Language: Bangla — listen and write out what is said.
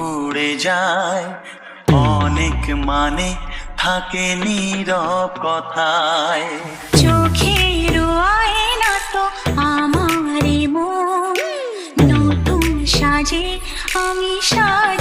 উড়ে যায়। অনেক মানে থাকে নীরব কথায়। চোখের আয়না তো আমারই মন, নতুন সাজে আমি